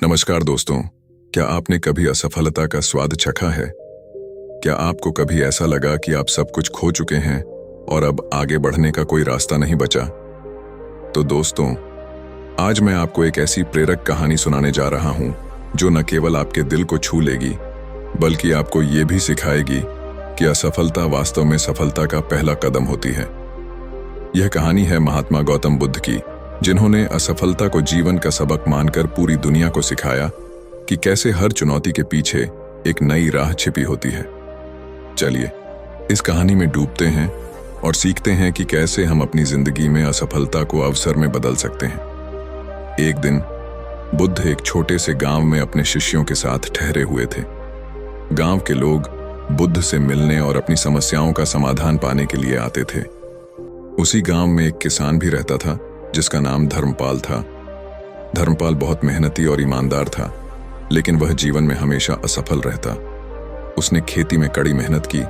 नमस्कार दोस्तों, क्या आपने कभी असफलता का स्वाद चखा है? क्या आपको कभी ऐसा लगा कि आप सब कुछ खो चुके हैं और अब आगे बढ़ने का कोई रास्ता नहीं बचा? तो दोस्तों, आज मैं आपको एक ऐसी प्रेरक कहानी सुनाने जा रहा हूं जो न केवल आपके दिल को छू लेगी, बल्कि आपको ये भी सिखाएगी कि असफलता वास्तव में सफलता का पहला कदम होती है। यह कहानी है महात्मा गौतम बुद्ध की, जिन्होंने असफलता को जीवन का सबक मानकर पूरी दुनिया को सिखाया कि कैसे हर चुनौती के पीछे एक नई राह छिपी होती है। चलिए इस कहानी में डूबते हैं और सीखते हैं कि कैसे हम अपनी जिंदगी में असफलता को अवसर में बदल सकते हैं। एक दिन बुद्ध एक छोटे से गांव में अपने शिष्यों के साथ ठहरे हुए थे। गांव के लोग बुद्ध से मिलने और अपनी समस्याओं का समाधान पाने के लिए आते थे। उसी गांव में एक किसान भी रहता था जिसका नाम धर्मपाल था। धर्मपाल बहुत मेहनती और ईमानदार था, लेकिन वह जीवन में हमेशा असफल रहता। उसने खेती में कड़ी मेहनत की,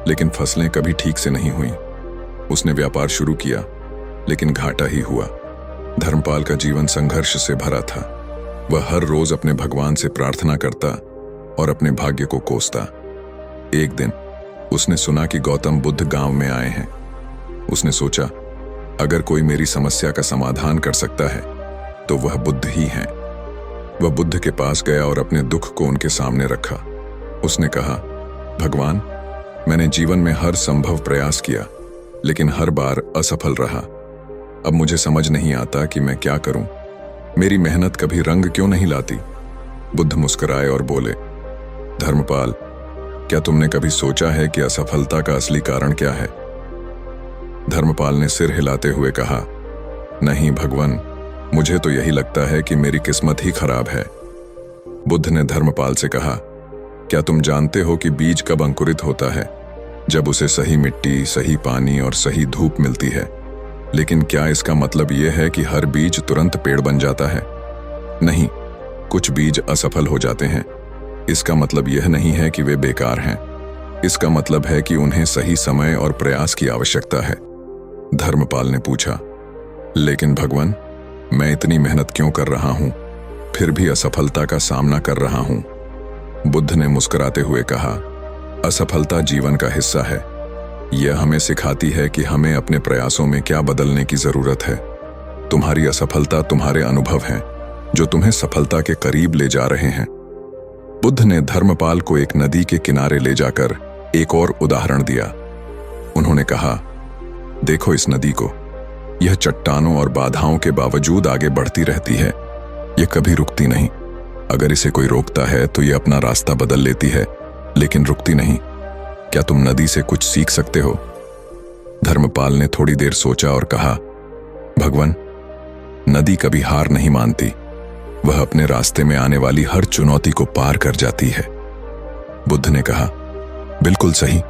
लेकिन फसलें कभी ठीक से नहीं हुई। उसने व्यापार शुरू किया, लेकिन घाटा ही हुआ। धर्मपाल का जीवन संघर्ष से भरा था। वह हर रोज अपने भगवान से प्रार्थना करता और अपने भाग्य को कोसता। एक दिन उसने सुना कि गौतम बुद्ध गांव में आए हैं। उसने सोचा, अगर कोई मेरी समस्या का समाधान कर सकता है तो वह बुद्ध ही हैं। वह बुद्ध के पास गया और अपने दुख को उनके सामने रखा। उसने कहा, भगवान, मैंने जीवन में हर संभव प्रयास किया, लेकिन हर बार असफल रहा। अब मुझे समझ नहीं आता कि मैं क्या करूं। मेरी मेहनत कभी रंग क्यों नहीं लाती? बुद्ध मुस्कुराए और बोले, धर्मपाल, क्या तुमने कभी सोचा है कि असफलता का असली कारण क्या है? धर्मपाल ने सिर हिलाते हुए कहा, नहीं भगवान, मुझे तो यही लगता है कि मेरी किस्मत ही खराब है। बुद्ध ने धर्मपाल से कहा, क्या तुम जानते हो कि बीज कब अंकुरित होता है? जब उसे सही मिट्टी, सही पानी और सही धूप मिलती है। लेकिन क्या इसका मतलब यह है कि हर बीज तुरंत पेड़ बन जाता है? नहीं, कुछ बीज असफल हो जाते हैं। इसका मतलब यह नहीं है कि वे बेकार हैं। इसका मतलब है कि उन्हें सही समय और प्रयास की आवश्यकता है। धर्मपाल ने पूछा, लेकिन भगवान, मैं इतनी मेहनत क्यों कर रहा हूं, फिर भी असफलता का सामना कर रहा हूं? बुद्ध ने मुस्कुराते हुए कहा, असफलता जीवन का हिस्सा है। यह हमें सिखाती है कि हमें अपने प्रयासों में क्या बदलने की जरूरत है। तुम्हारी असफलता तुम्हारे अनुभव हैं, जो तुम्हें सफलता के करीब ले जा रहे हैं। बुद्ध ने धर्मपाल को एक नदी के किनारे ले जाकर एक और उदाहरण दिया। उन्होंने कहा, देखो इस नदी को, यह चट्टानों और बाधाओं के बावजूद आगे बढ़ती रहती है। यह कभी रुकती नहीं। अगर इसे कोई रोकता है तो यह अपना रास्ता बदल लेती है, लेकिन रुकती नहीं। क्या तुम नदी से कुछ सीख सकते हो? धर्मपाल ने थोड़ी देर सोचा और कहा, भगवान, नदी कभी हार नहीं मानती। वह अपने रास्ते में आने वाली हर चुनौती को पार कर जाती है। बुद्ध ने कहा, बिल्कुल सही।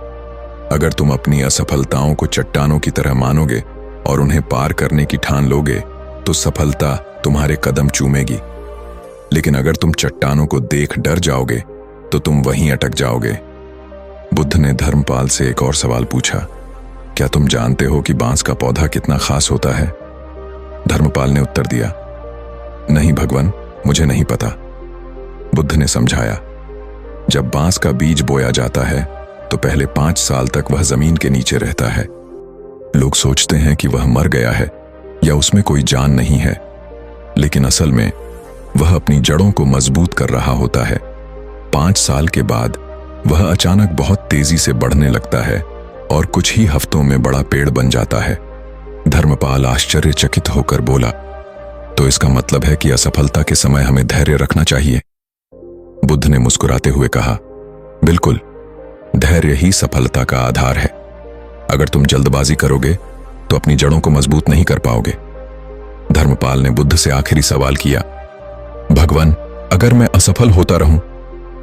अगर तुम अपनी असफलताओं को चट्टानों की तरह मानोगे और उन्हें पार करने की ठान लोगे, तो सफलता तुम्हारे कदम चूमेगी। लेकिन अगर तुम चट्टानों को देख डर जाओगे, तो तुम वहीं अटक जाओगे। बुद्ध ने धर्मपाल से एक और सवाल पूछा, क्या तुम जानते हो कि बांस का पौधा कितना खास होता है? धर्मपाल ने उत्तर दिया, नहीं भगवान, मुझे नहीं पता। बुद्ध ने समझाया, जब बांस का बीज बोया जाता है तो पहले 5 साल तक वह जमीन के नीचे रहता है। लोग सोचते हैं कि वह मर गया है या उसमें कोई जान नहीं है, लेकिन असल में वह अपनी जड़ों को मजबूत कर रहा होता है। 5 साल के बाद वह अचानक बहुत तेजी से बढ़ने लगता है और कुछ ही हफ्तों में बड़ा पेड़ बन जाता है। धर्मपाल आश्चर्यचकित होकर बोला, तो इसका मतलब है कि असफलता के समय हमें धैर्य रखना चाहिए? बुद्ध ने मुस्कुराते हुए कहा, बिल्कुल, धैर्य ही सफलता का आधार है। अगर तुम जल्दबाजी करोगे तो अपनी जड़ों को मजबूत नहीं कर पाओगे। धर्मपाल ने बुद्ध से आखिरी सवाल किया, भगवान, अगर मैं असफल होता रहूं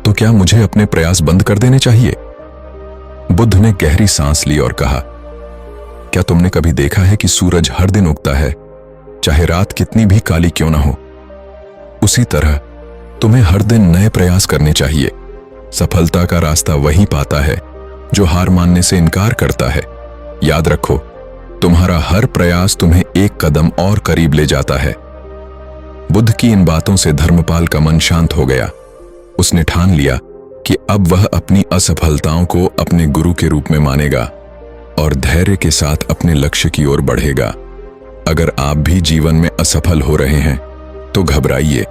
तो क्या मुझे अपने प्रयास बंद कर देने चाहिए? बुद्ध ने गहरी सांस ली और कहा, क्या तुमने कभी देखा है कि सूरज हर दिन उगता है, चाहे रात कितनी भी काली क्यों ना हो? उसी तरह तुम्हें हर दिन नए प्रयास करने चाहिए। सफलता का रास्ता वही पाता है जो हार मानने से इनकार करता है। याद रखो, तुम्हारा हर प्रयास तुम्हें एक कदम और करीब ले जाता है। बुद्ध की इन बातों से धर्मपाल का मन शांत हो गया। उसने ठान लिया कि अब वह अपनी असफलताओं को अपने गुरु के रूप में मानेगा और धैर्य के साथ अपने लक्ष्य की ओर बढ़ेगा। अगर आप भी जीवन में असफल हो रहे हैं तो घबराइए